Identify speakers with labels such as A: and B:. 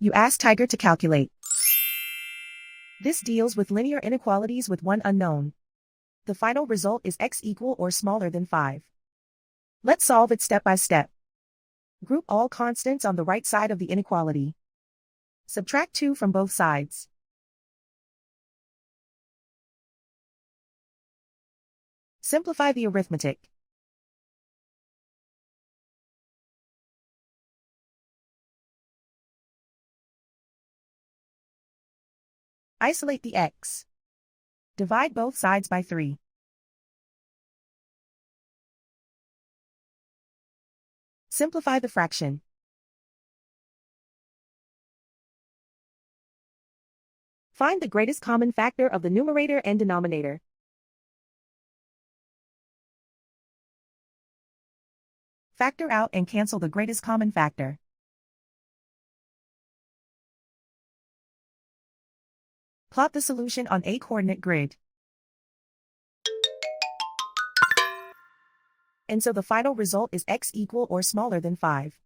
A: You ask Tiger to calculate. This deals with linear inequalities with one unknown. The final result is x equal or smaller than 5. Let's solve it step by step. Group all constants on the right side of the inequality. Subtract 2 from both sides. Simplify the arithmetic. Isolate the x. Divide both sides by 3. Simplify the fraction. Find the greatest common factor of the numerator and denominator. Factor out and cancel the greatest common factor. Plot the solution on a coordinate grid. And so the final result is x equal or smaller than 5.